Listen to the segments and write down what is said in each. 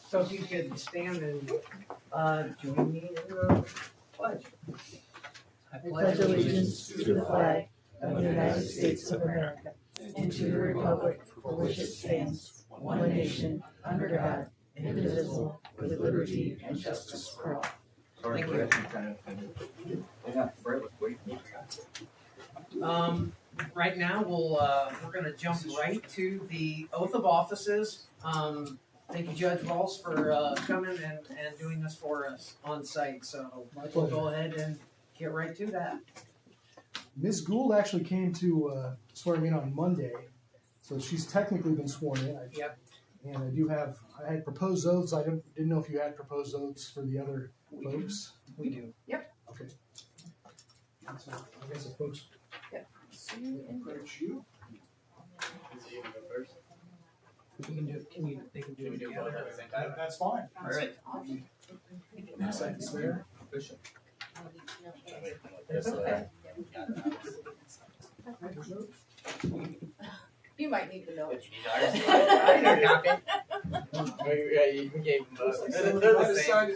So if you could stand and join me in the pledge. I pledge allegiance to the flag of the United States of America and to the republic for which it stands, one nation, under God, indivisible, with liberty and justice for all. Thank you. Right now, we're gonna jump right to the oath of offices. Thank you, Judge Walsh, for coming and doing this for us on site. So we'll go ahead and get right to that. Ms. Gould actually came to swear me in on Monday, so she's technically been sworn in. Yep. And I had proposed oaths. I didn't know if you had proposed oaths for the other folks. We do. Yep. Okay. So I guess the folks. Yep. Approach you. We can do. They can do it together. That's fine. All right. Second swear. It's okay. You might need to know. I know, copy. Yeah, you gave them both. They're the same.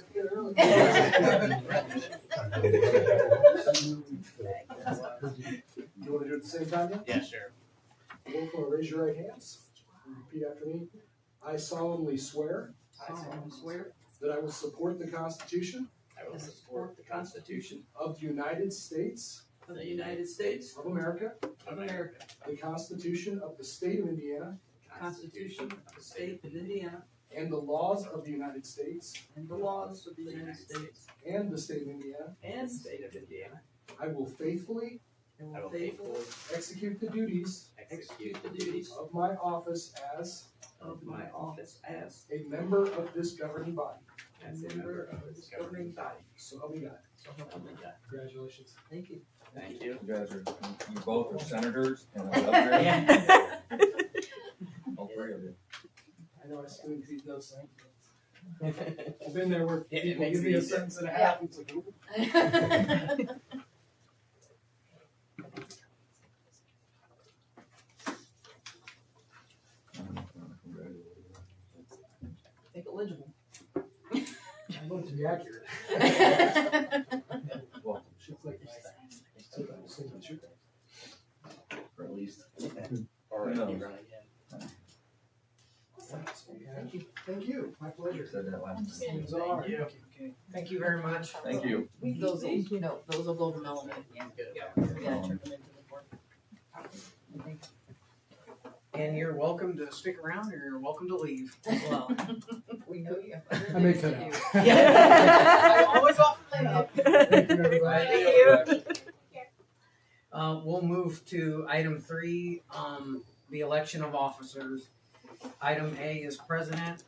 You want to do it at the same time then? Yeah, sure. Roll call, raise your right hands. Repeat after me. I solemnly swear I solemnly swear that I will support the Constitution I will support the Constitution of the United States of the United States of America, of America, the Constitution of the State of Indiana, the Constitution of the State of Indiana, and the laws of the United States and the laws of the United States and the State of Indiana. and the State of Indiana. I will faithfully And will faithfully execute the duties execute the duties of my office as of my office as a member of this governing body. a member of this governing body. So help me God. So help me God. Congratulations. Thank you. Thank you. You guys are, you both are senators and I love you. Yeah. All three of you. I know I spoon feed those things. I've been there where Yeah, it people makes give it me a easier. sentence and a half. It's like, ooh. Make it legible. I want it to be accurate. Well, Shit's like my signature. or at least. Or Who knows? you run again. Thank you. Thank you. My pleasure. Said that last time. Things are. you. Okay. Thank you very much. Thank you. Those will go to Melanie. Yeah. Yeah, turn them into the board. And you're welcome to stick around, or you're welcome to leave as well. We know you. I may cut out. Yeah. I'm always off the Thank you, everybody. Thank you. We'll move to item 3, the election of officers. Item A is president.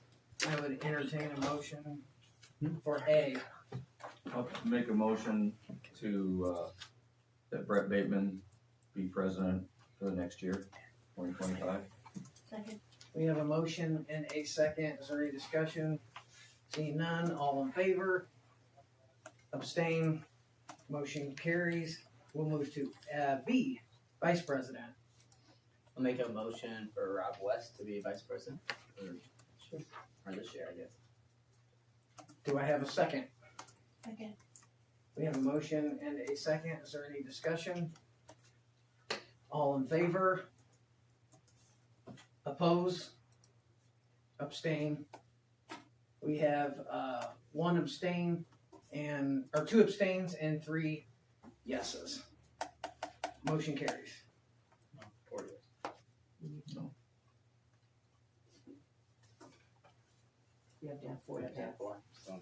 I would entertain a motion for A. I'll make a motion to, that Brett Bateman be president for the next year, 2025. Second. We have a motion and a second. Is there any discussion? Seeing none, all in favor? Abstain? Motion carries. We'll move to B, vice president. I'll make a motion for Rob West to be vice president, or this year, I guess. Do I have a second? Second. We have a motion and a second. Is there any discussion? All in favor? Oppose? Abstain? We have 1 abstain or 2 abstains and 3 yeses. Motion carries. No. You have to have 4. We have to have 4, so.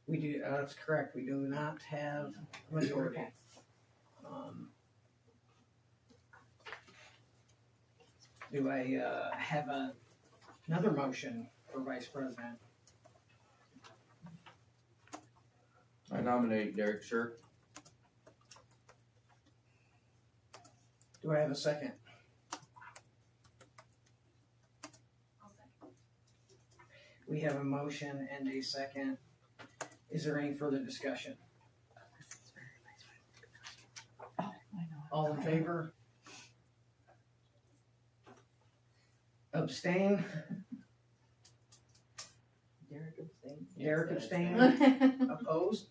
We do, that's correct, we do not have a majority. Do I have another motion for vice president? I nominate Derek Shirk. Do I have a second? We have a motion and a second. Is there any further discussion? All in favor? Abstain? Derek abstains. Derek Yes, abstained. Opposed?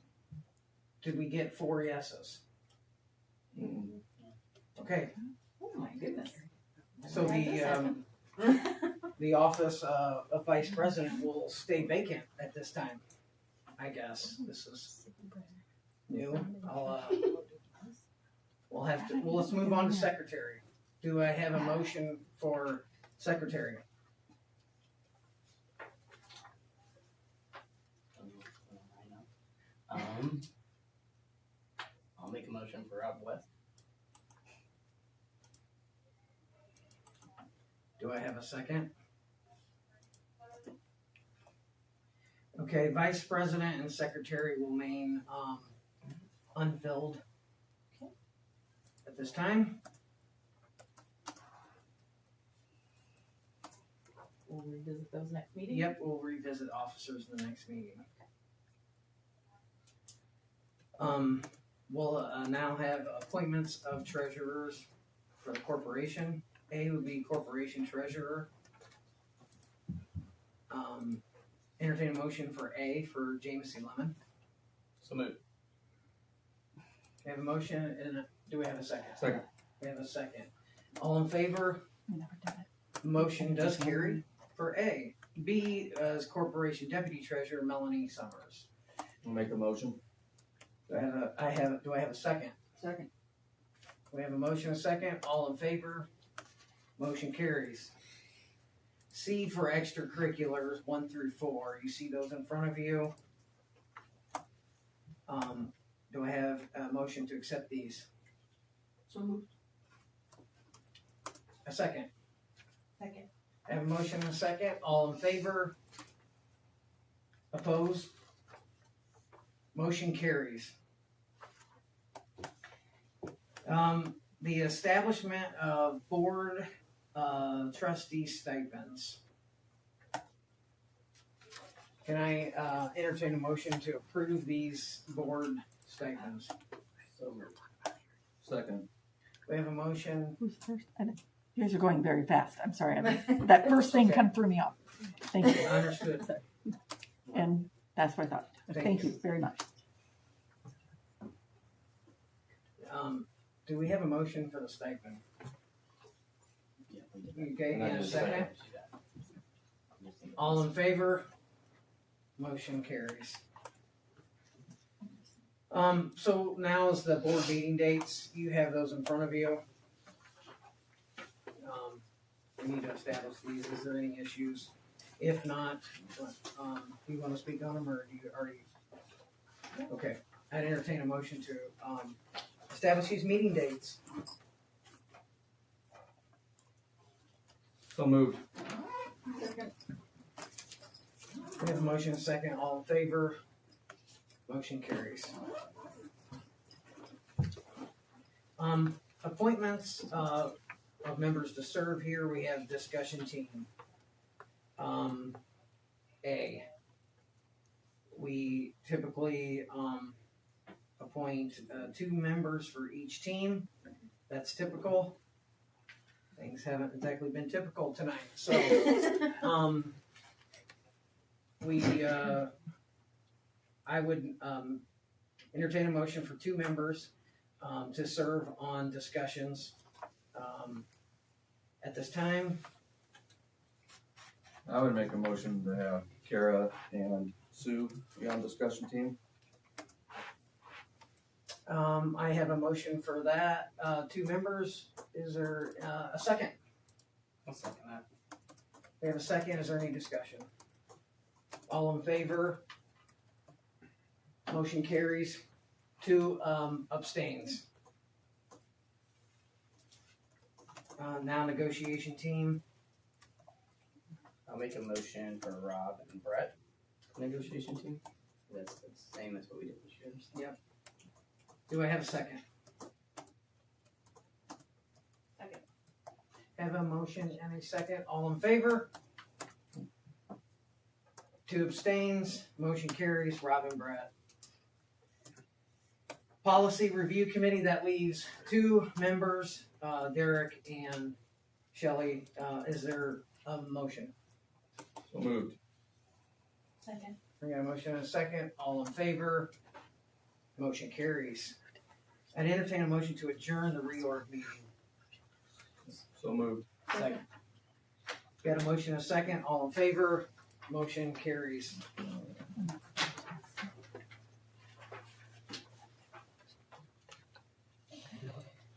Did we get 4 yeses? Mm. Okay, Oh my goodness. so the office of vice president will stay vacant at this time. I guess this is new. Let's move on to secretary. Do I have a motion for secretary? I'll make a motion for Rob West. Do I have a second? Okay, vice president and secretary will remain unfilled at this time. We'll revisit those next meeting. Yep, we'll revisit officers in the next meeting. We'll now have appointments of treasurers for the corporation. A would be corporation treasurer. Entertain a motion for A for Jameson Lemon. So moved. We have a motion and do we have a second? Second. We have a second. All in favor? We never did it. Motion does carry for A. B as corporation deputy treasurer Melanie Summers. I'll make a motion. Do I have a second? Second. We have a motion, a second. All in favor? Motion carries. C for extracurriculars 1 through 4. You see those in front of you. Do I have a motion to accept these? So moved. A second. Second. I have a motion, and a second. All in favor? Opposed? Motion carries. The establishment of board trustee stipends. Can I entertain a motion to approve these board stipends? So moved. Second. We have a motion. Who's first? You guys are going very fast. I'm sorry. That first thing come threw me off. Thank you. Understood. And that's what I thought. Thank you very much. Do we have a motion for the stipend? Yeah, we did. Okay, And I and a just second. All in favor? Motion carries. So now is the board meeting dates. You have those in front of you. We need to establish these. Is there any issues? If not, do you want to speak on them or do you already? Okay, I'd entertain a motion to establish these meeting dates. So moved. We have a motion, a second, all in favor. Motion carries. Appointments of members to serve here, we have discussion team. A. We typically appoint 2 members for each team. That's typical. Things haven't exactly been typical tonight, so I would entertain a motion for 2 members to serve on discussions at this time. I would make a motion to have Kara and Sue be on discussion team. I have a motion for that. 2 members. Is there a second? I'll second that. We have a second. Is there any discussion? All in favor? Motion carries. 2 abstains. Now negotiation team. I'll make a motion for Rob and Brett negotiation team. That's the same as what we did this year. Yep. Do I have a second? Second. Have a motion and a second. All in favor? 2 abstains. Motion carries. Rob and Brett. Policy Review Committee, that leaves 2 members, Derek and Shelley. Is there a motion? So moved. Second. We got a motion and a second. All in favor? Motion carries. I'd entertain a motion to adjourn the reorg meeting. So moved. Second. Got a motion and a second. All in favor? Motion carries.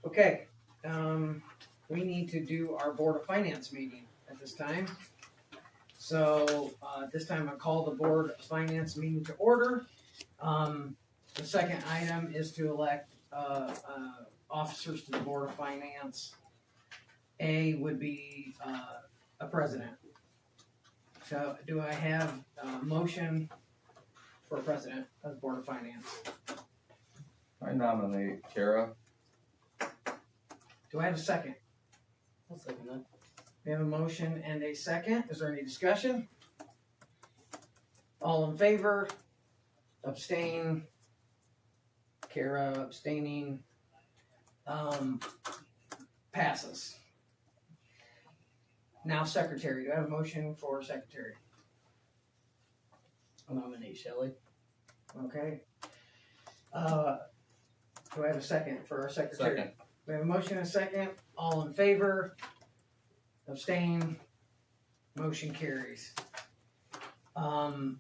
Okay, we need to do our Board of Finance meeting at this time. So, at this time I call the Board of Finance meeting to order. The second item is to elect, officers to the Board of Finance. A would be, a president. So, do I have a motion for president of the Board of Finance? I nominate Kara. Do I have a second? I'll second that. We have a motion and a second. Is there any discussion? All in favor? Abstain? Kara abstaining? Passes. Now secretary. Do I have a motion for secretary? I'll nominate Shelley. Okay. Do I have a second for our secretary? Second. We have a motion and a second. All in favor? Abstain? Motion carries. Now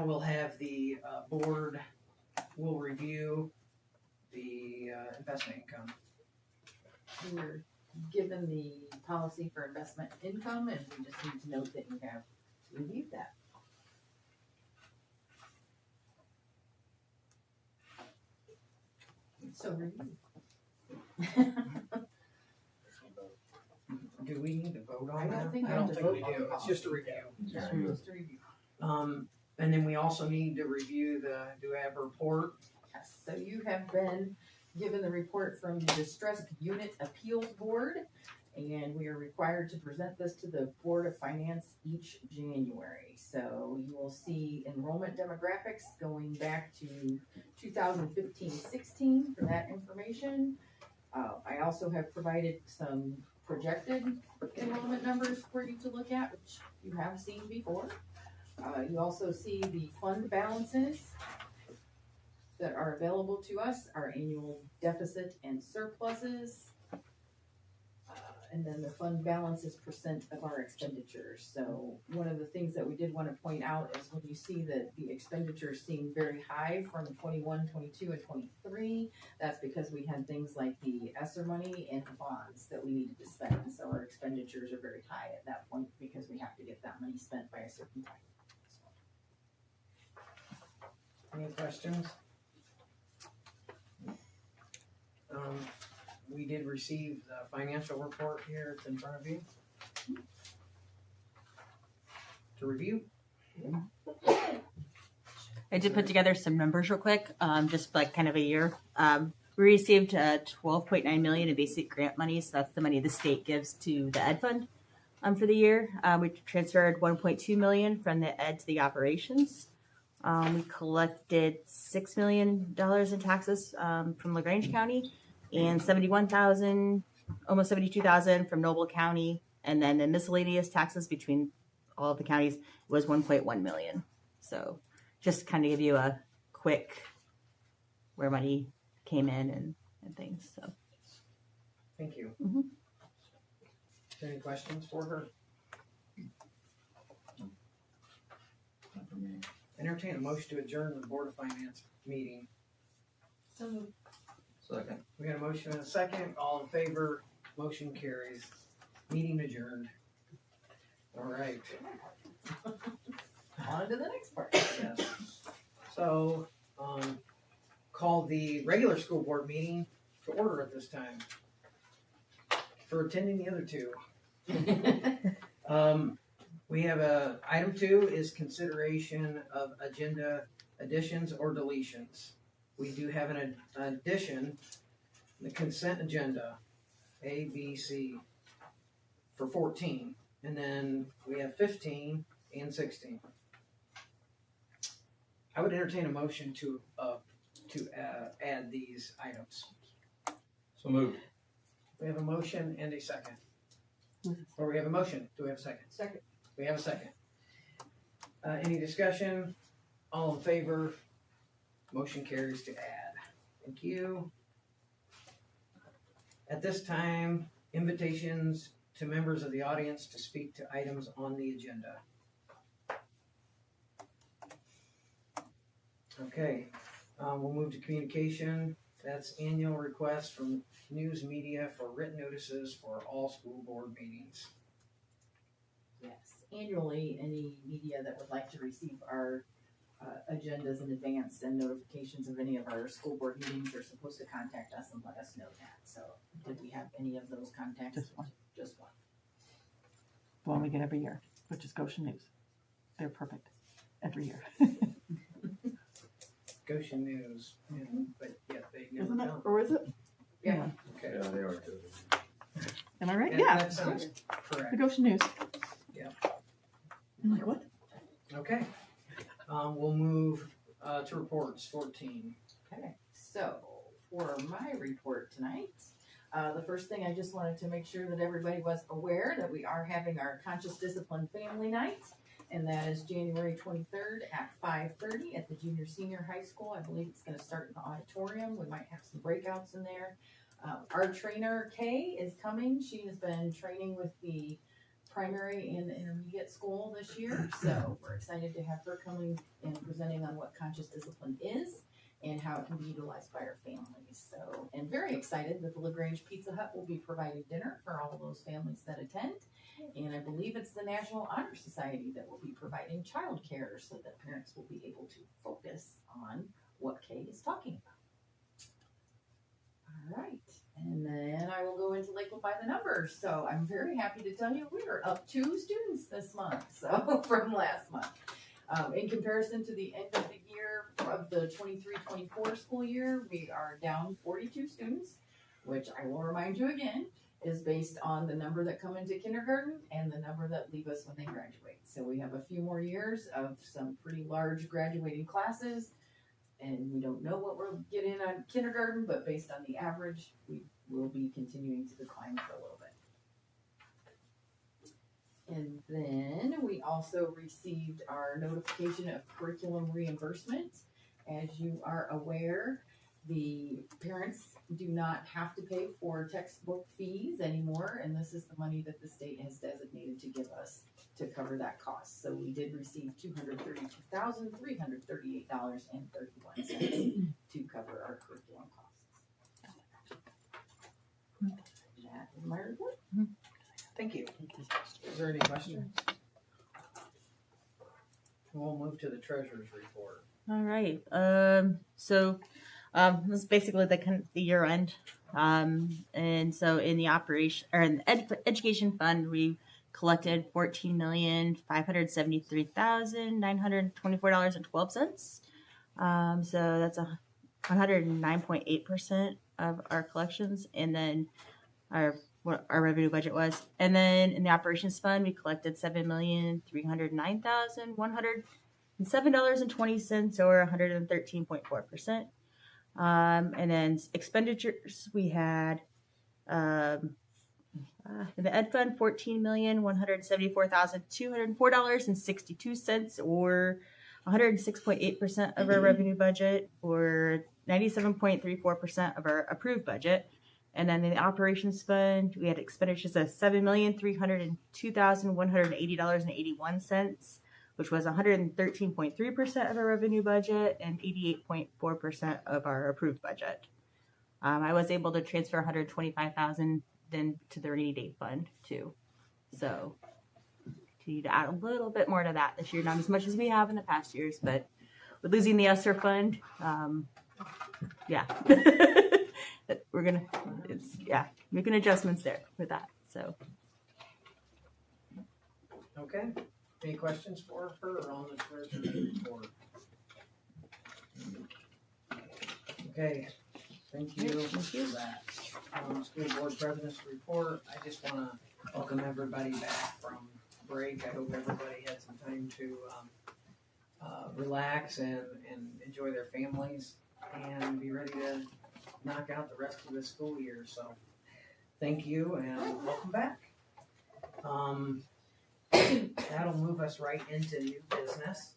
we'll have the board will review the investment income. We were given the policy for investment income, and we just need to note that you have reviewed that. So review. Do we need to vote on I that? don't think we I have don't to think we vote on do. the It's just a policy. review. Just to review. And then we also need to review the, do I have a report? Yes, so you have been given the report from the Distressed Unit Appeals Board, and we are required to present this to the Board of Finance each January. So you will see enrollment demographics going back to 2015-16 for that information. I also have provided some projected enrollment numbers for you to look at, which you have seen before. You also see the fund balances that are available to us, our annual deficit and surpluses, and then the fund balance is percent of our expenditures. So one of the things that we did want to point out is when you see that the expenditures seem very high from 21, 22, and 23, that's because we had things like the ESSER money and the bonds that we needed to spend. So our expenditures are very high at that point because we have to get that money spent by a certain time. Any questions? We did receive the financial report here. It's in front of you. To review. I did put together some numbers real quick, just like kind of a year. We received $12.9 million in basic grant money, so that's the money the state gives to the Ed Fund for the year. We transferred $1.2 million from the Ed to the operations. We collected $6 million in taxes from LaGrange County, and $71,000, almost $72,000 from Noble County, and then the miscellaneous taxes between all of the counties was $1.1 million. So just kind of give you a quick where money came in and things. So Thank you. Mhm. Is there any questions for her? Not for me. Entertain a motion to adjourn the Board of Finance meeting. So moved. Second. We got a motion and a second. All in favor? Motion carries. Meeting adjourned. All right. On to the next part. Yes. So, call the regular school board meeting to order at this time. For attending the other two. We have item 2 is consideration of agenda additions or deletions. We do have an addition, the consent agenda, A, B, C, for 14. And then we have 15 and 16. I would entertain a motion to add these items. So moved. We have a motion and a second. Or we have a motion. Do we have a second? Second. We have a second. Any discussion? All in favor? Motion carries to add. Thank you. At this time, invitations to members of the audience to speak to items on the agenda. Okay, we'll move to communication. That's annual requests from news media for written notices for all school board meetings. Yes, annually, any media that would like to receive our agendas in advance and notifications of any of our school board meetings are supposed to contact us and let us know that. So did we have any of those contacts? Just one. Just one. The one we get every year, which is Goshen News. They're perfect every year. Goshen News, yeah, but yet they never Isn't it? don't. Or is it? Yeah. Okay. Yeah, they are too. Am I right? And Yeah. that sounds correct. The Goshen News. Yeah. I'm like, what? Okay. We'll move to reports 14. Okay, so for my report tonight, the first thing I just wanted to make sure that everybody was aware that we are having our Conscious Discipline Family Night, and that is January 23rd at 5:30 at the Junior Senior High School. I believe it's going to start in the auditorium. We might have some breakouts in there. Our trainer, Kay, is coming. She has been training with the primary and the intermediate school this year, so we're excited to have her coming and presenting on what conscious discipline is and how it can be utilized by our families. So, and very excited that the LaGrange Pizza Hut will be providing dinner for all of those families that attend. And I believe it's the National Honor Society that will be providing childcare so that parents will be able to focus on what Kay is talking about. All right, and then I will go into Lakeland by the numbers. So I'm very happy to tell you we are up 2 students this month, so from last month. In comparison to the end of the year of the 23-24 school year, we are down 42 students, which I will remind you again is based on the number that come into kindergarten and the number that leave us when they graduate. So we have a few more years of some pretty large graduating classes, and we don't know what we'll get in on kindergarten, but based on the average, we will be continuing to decline for a little bit. And then we also received our notification of curriculum reimbursement. As you are aware, the parents do not have to pay for textbook fees anymore, and this is the money that the state has designated to give us to cover that cost. So we did receive $232,338.31 to cover our curriculum costs. That is my report. Thank you. Is there any questions? We'll move to the treasurer's report. All right. This is basically the year end. And so in the operation or in the education fund, we collected $14,573,924.12. So that's 109.8% of our collections, and then what our revenue budget was. And then in the operations fund, we collected $7,309,107.20, or 113.4%. And then expenditures, we had in the ed fund $14,174,204.62, or 106.8% of our revenue budget, or 97.34% of our approved budget. And then in the operations fund, we had expenditures of $7,302,180.81, which was 113.3% of our revenue budget and 88.4% of our approved budget. I was able to transfer $125,000 then to the rainy day fund too. So continue to add a little bit more to that this year, not as much as we have in the past years, but with losing the ESSER fund, we're making adjustments there with that. So Okay. Any questions for her on the treasurer's report? Okay. Thank you for that. School board president's report. I just want to welcome everybody back from break. I hope everybody had some time to relax and enjoy their families and be ready to knock out the rest of the school year. So thank you and welcome back. That'll move us right into new business.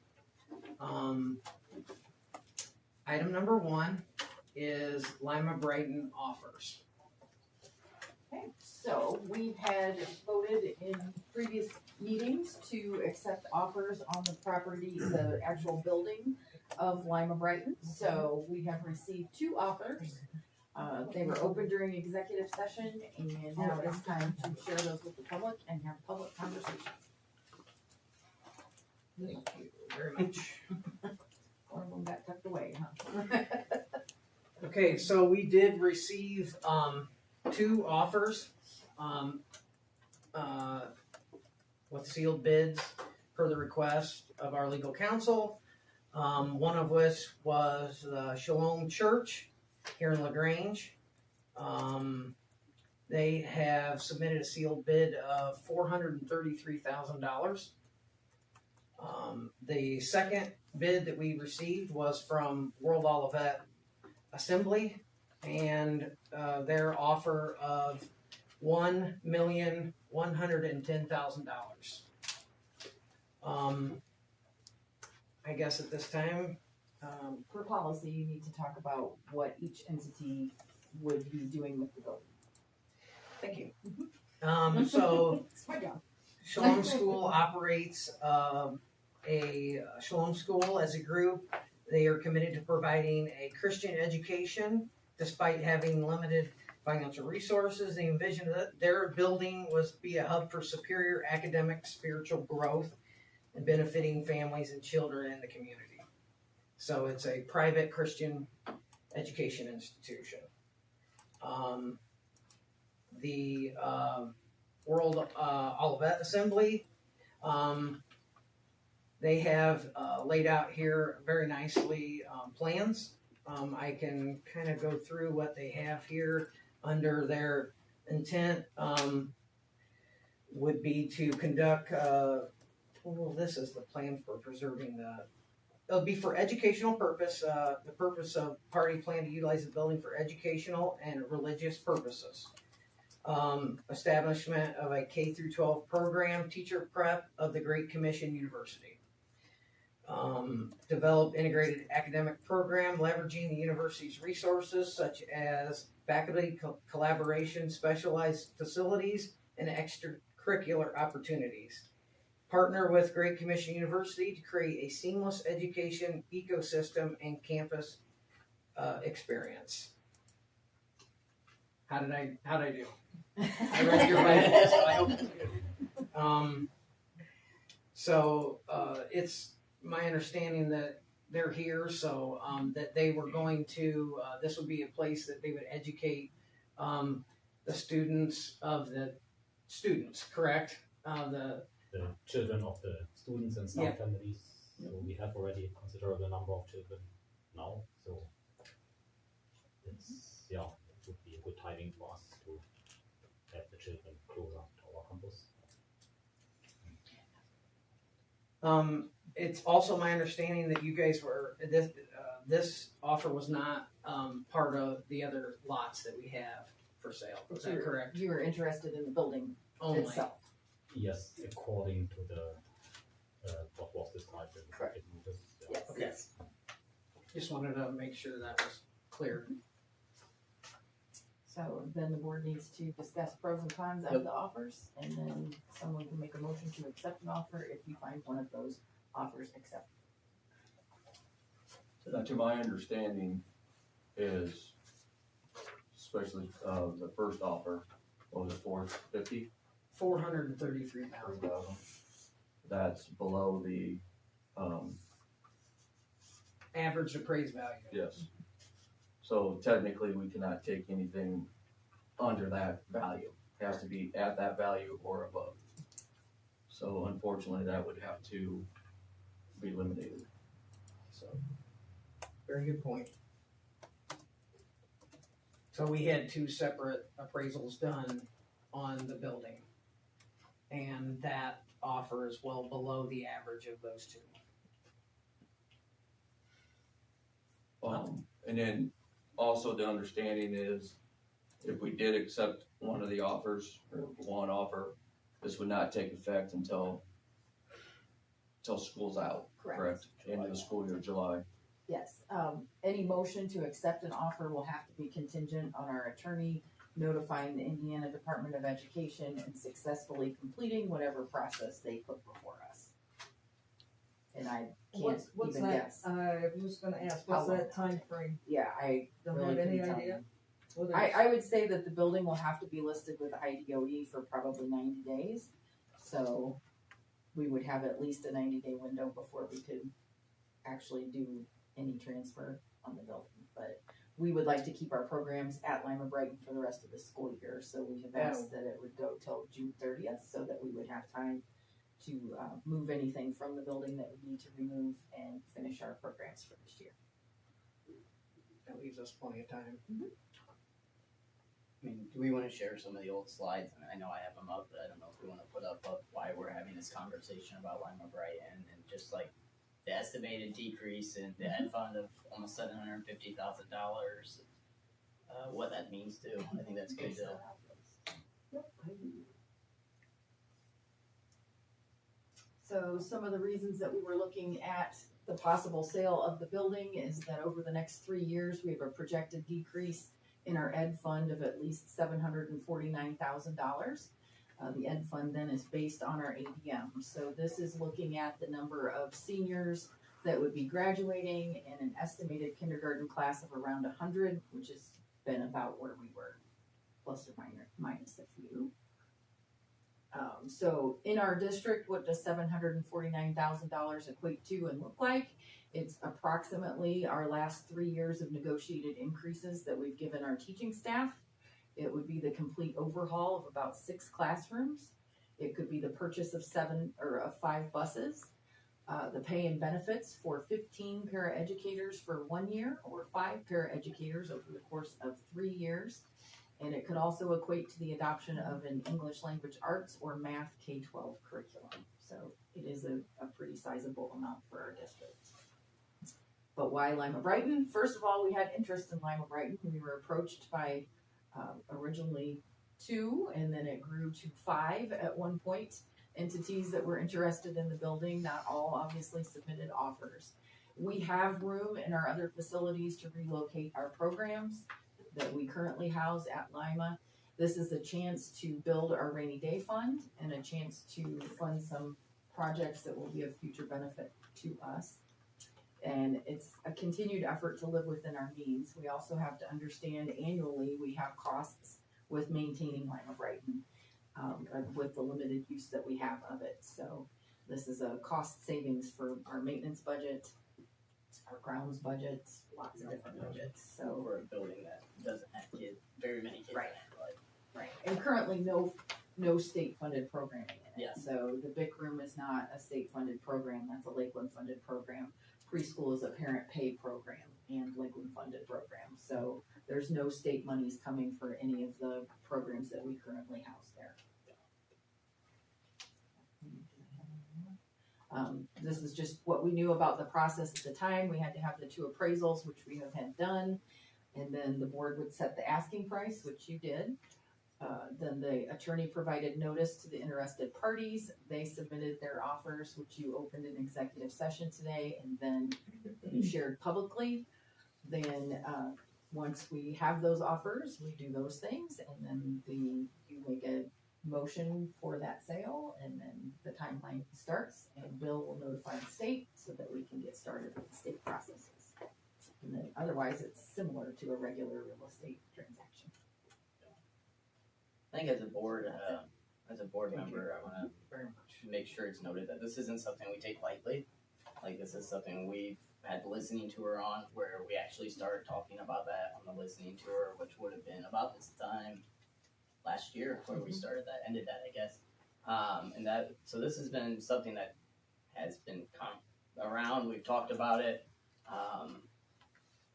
Item number 1 is Lima Brighton offers. Okay, so we've had voted in previous meetings to accept offers on the property, the actual building of Lima Brighton. So we have received 2 offers. They were open during executive session, and now it's time to share those with the public and have public conversations. Thank you very much. One of them got tucked away, huh? Okay, so we did receive 2 offers with sealed bids per the request of our legal counsel. One of which was Shalom Church here in LaGrange. They have submitted a sealed bid of $433,000. The second bid that we received was from World Olivet Assembly, and their offer of $1,110,000. I guess at this time, For policy, you need to talk about what each entity would be doing with the building. thank you. So It's my job. Shalom School operates a Shalom School as a group. They are committed to providing a Christian education despite having limited financial resources. They envision that their building was to be a hub for superior academic spiritual growth and benefiting families and children in the community. So it's a private Christian education institution. The World Olivet Assembly, they have laid out here very nicely plans. I can kind of go through what they have here under their intent. Would be to conduct, well, this is the plan for preserving it'll be for educational purpose. The purpose of party plan to utilize the building for educational and religious purposes. Establishment of a K through 12 program, teacher prep of the Great Commission University. Develop integrated academic program leveraging the university's resources such as faculty collaboration, specialized facilities, and extracurricular opportunities. Partner with Great Commission University to create a seamless education ecosystem and campus experience. How did I do? I read your writing, so I hope it's good. It's my understanding that they're here, so that they were going to, this would be a place that they would educate the students, correct? The children of the students and some Yeah. families. So we have already a considerable number of children now. So it's, it would be a good timing for us to have the children closer to our campus. It's also my understanding that you guys were, this offer was not part of the other lots that we have for sale. Is that correct? You were interested in the building Only. itself. Yes, according to the what was described in the Correct. notice. Yes. Okay. Just wanted to make sure that was clear. So then the board needs to discuss pros and cons of the offers, and then someone can make a motion to accept an offer if you find one of those offers acceptable. Now, to my understanding is, especially the first offer, what was it, 450? 433,000. That's below the, Average appraised value. yes. So technically, we cannot take anything under that value. It has to be at that value or above. So unfortunately, that would have to be eliminated. So, very good point. So we had 2 separate appraisals done on the building. And that offer is well below the average of those 2. And then also the understanding is if we did accept one of the offers or one offer, this would not take effect until school's out, correct? End of the school year, July. Yes, any motion to accept an offer will have to be contingent on our attorney notifying the Indiana Department of Education and successfully completing whatever process they put before us. And I can't What's even that? guess. I was gonna ask, How what's that time frame? Yeah, I Don't really have any couldn't tell idea? you. Whether I would say that the building will have to be listed with IDOE for probably 90 days. So we would have at least a 90-day window before we could actually do any transfer on the building. But we would like to keep our programs at Lima Brighton for the rest of the school year. So we have asked that it would go till June 30th so that we would have time to move anything from the building that we need to remove and finish our programs for this year. That leaves us plenty of time. I mean, do we wanna share some of the old slides? I know I have them up, but I don't know if we wanna put up why we're having this conversation about Lima Brighton and just like the estimated decrease in the ed fund of almost $750,000. What that means too. I think that's good to. So some of the reasons that we were looking at the possible sale of the building is that over the next 3 years, we have a projected decrease in our ed fund of at least $749,000. The ed fund then is based on our ADM. So this is looking at the number of seniors that would be graduating in an estimated kindergarten class of around 100, which has been about where we were, plus or minus a few. So in our district, what does $749,000 equate to and look like? It's approximately our last 3 years of negotiated increases that we've given our teaching staff. It would be the complete overhaul of about 6 classrooms. It could be the purchase of 5 buses, the pay and benefits for 15 paraeducators for 1 year or 5 paraeducators over the course of 3 years. And it could also equate to the adoption of an English language arts or math K-12 curriculum. So it is a pretty sizable amount for our district. But why Lima Brighton? First of all, we had interest in Lima Brighton. We were approached by originally 2, and then it grew to 5 at one point. Entities that were interested in the building, not all obviously submitted offers. We have room in our other facilities to relocate our programs that we currently house at Lima. This is a chance to build our rainy day fund and a chance to fund some projects that will be of future benefit to us. And it's a continued effort to live within our means. We also have to understand annually we have costs with maintaining Lima Brighton, with the limited use that we have of it. So this is a cost savings for our maintenance budget, our grounds budget, lots of different budgets. So For a building that doesn't have very many kids in Right. it, but right, and currently no state funded programming in it. Yeah. So the BIC room is not a state funded program. That's a Lakeland funded program. Preschool is a parent pay program and Lakeland funded program. So there's no state monies coming for any of the programs that we currently house there. This is just what we knew about the process at the time. We had to have the 2 appraisals, which we have had done. And then the board would set the asking price, which you did. Then the attorney provided notice to the interested parties. They submitted their offers, which you opened an executive session today, and then you shared publicly. Then once we have those offers, we do those things, and then you make a motion for that sale, and then the timeline starts, and Bill will notify the state so that we can get started with the state processes. And then otherwise, it's similar to a regular real estate transaction. I think as a board member, I wanna Very much. make sure it's noted that this isn't something we take lightly. Like, this is something we've had listening tour on, where we actually started talking about that on the listening tour, which would have been about this time last year, where we started that, ended that, I guess. So this has been something that has been around, we've talked about it,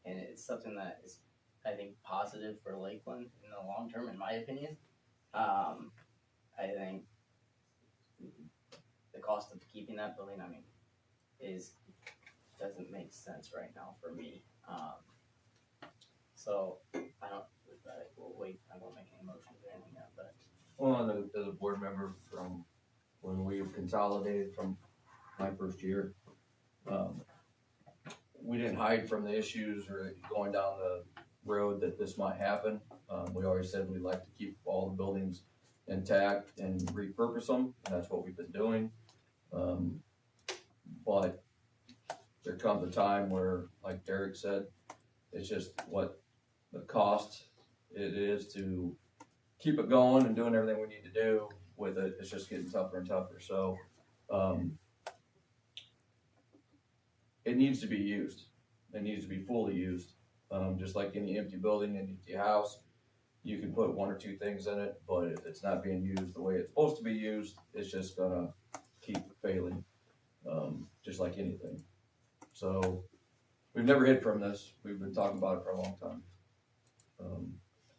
and it's something that is, I think, positive for Lakeland in the long term, in my opinion. I think the cost of keeping that building, doesn't make sense right now for me. So I don't. We'll wait. I won't make any motions or anything yet, but Well, as a board member from when we consolidated from my first year, we didn't hide from the issues or going down the road that this might happen. We always said we'd like to keep all the buildings intact and repurpose them, and that's what we've been doing. But there comes a time where, like Derek said, it's just what the cost it is to keep it going and doing everything we need to do with it. It's just getting tougher and tougher. So, it needs to be used. It needs to be fully used. Just like any empty building, an empty house, you can put one or two things in it, but if it's not being used the way it's supposed to be used, it's just gonna keep failing, just like anything. So we've never hid from this. We've been talking about it for a long time.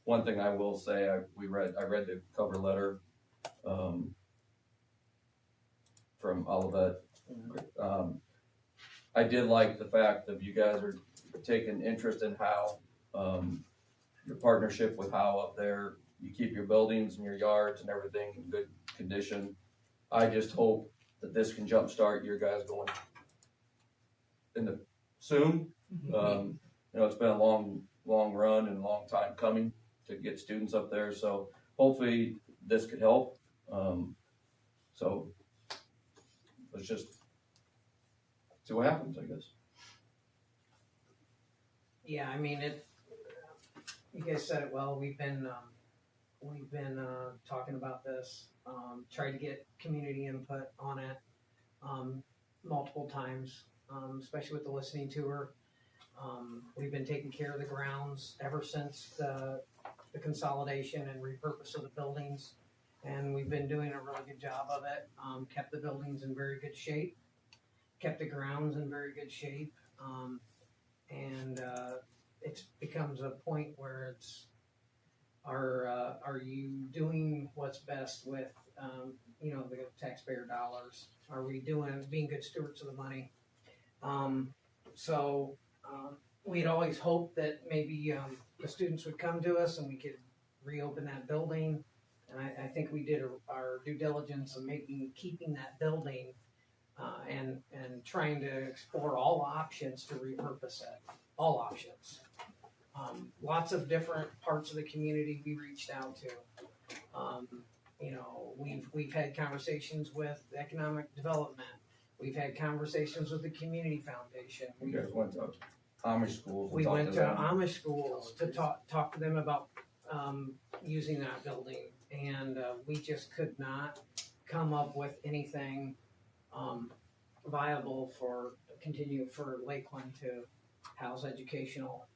One thing I will say, I read the cover letter from Olivet. I did like the fact that you guys are taking interest in how your partnership with Howe up there. You keep your buildings and your yards and everything in good condition. I just hope that this can jumpstart your guys going in the soon. It's been a long run and a long time coming to get students up there. So hopefully this could help. So let's just see what happens, I guess. Yeah, I mean, you guys said it well. We've been talking about this, tried to get community input on it multiple times, especially with the listening tour. We've been taking care of the grounds ever since the consolidation and repurpose of the buildings, and we've been doing a really good job of it. Kept the buildings in very good shape, kept the grounds in very good shape, and it becomes a point where it's are you doing what's best with the taxpayer dollars? Are we being good stewards of the money? We'd always hoped that maybe the students would come to us and we could reopen that building. And I think we did our due diligence of keeping that building and trying to explore all options to repurpose it. All options. Lots of different parts of the community we reached out to. We've had conversations with economic development. We've had conversations with the community foundation. You guys went to Amish schools. We went to Amish schools to talk to them about using that building, and we just could not come up with anything viable for Lakeland to house educational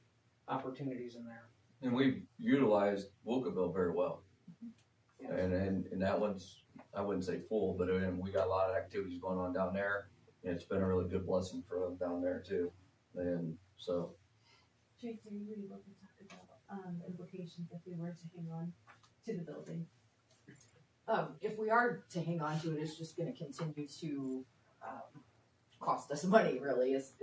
opportunities in there. And we've utilized Wilkeville very well. Yeah. And that one's, I wouldn't say full, but we got a lot of activities going on down there. And it's been a really good blessing for them down there too. And so. Tracy, are you able to talk about implications if we were to hang on to the building? If we are to hang on to it, it's just gonna continue to cost us money, really, is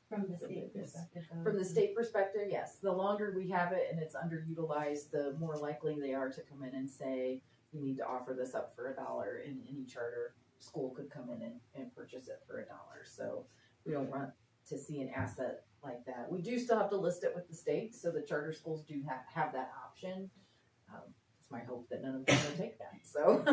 From the state perspective. from the state perspective, yes. The longer we have it and it's underutilized, the more likely they are to come in and say, you need to offer this up for $1, and any charter school could come in and purchase it for $1. So we don't want to see an asset like that. We do still have to list it with the state, so the charter schools do have that option. It's my hope that none of them will take that, so.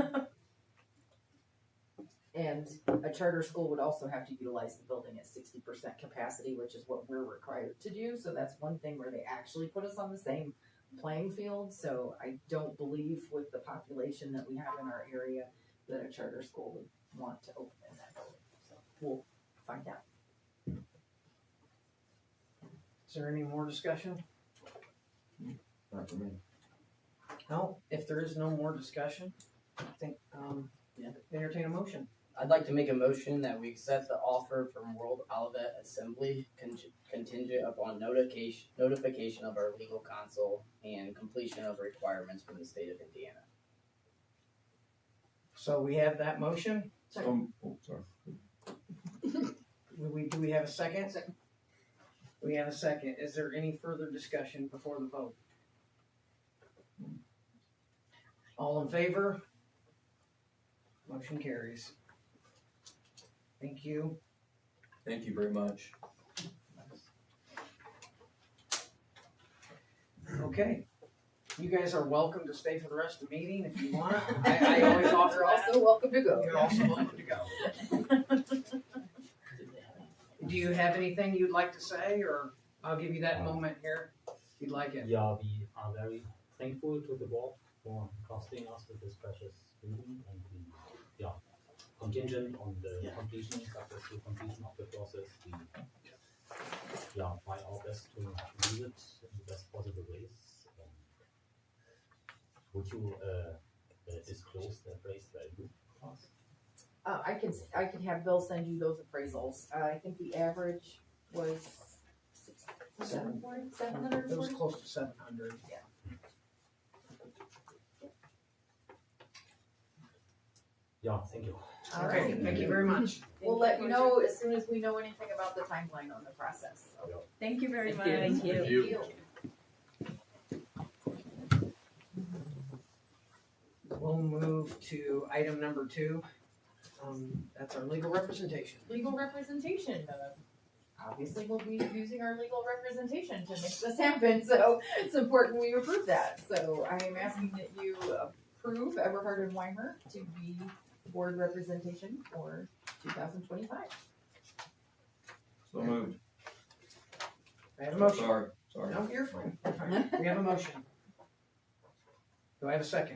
And a charter school would also have to utilize the building at 60% capacity, which is what we're required to do. So that's one thing where they actually put us on the same playing field. So I don't believe with the population that we have in our area that a charter school would want to open in that building. So we'll find out. Is there any more discussion? Not for me. No. If there is no more discussion, I think entertain a motion. I'd like to make a motion that we accept the offer from World Olivet Assembly contingent upon notification of our legal counsel and completion of requirements from the state of Indiana. So we have that motion. Sorry. Do we have a second? Second. We have a second. Is there any further discussion before the vote? All in favor? Motion carries. Thank you. Thank you very much. Okay. You guys are welcome to stay for the rest of the meeting if you want. I always offer You're that. also welcome to go. You're also welcome to go. Do you have anything you'd like to say, or I'll give you that moment here if you'd like it. Yeah, we are very thankful to the board for trusting us with this precious building, and we, contingent on the completion, successful completion of the process, we, try our best to use it in the best possible ways. Would you disclose the appraised value? I can have Bill send you those appraisals. I think the average was 700. It was close to 700. Yeah, thank you. All Okay, right. thank you very much. We'll let you know as soon as we know anything about the timeline on the process. So, Thank you very much. Thank you. Thank you. We'll move to item number 2. That's our legal representation. Legal representation. Obviously, we'll be using our legal representation to make this happen, so it's important we approve that. So I am asking that you approve Everhard and Weimer to be board representation for 2025. So moved. I have a motion. Sorry. No, you're fine. You're fine. We have a motion. Do I have a second?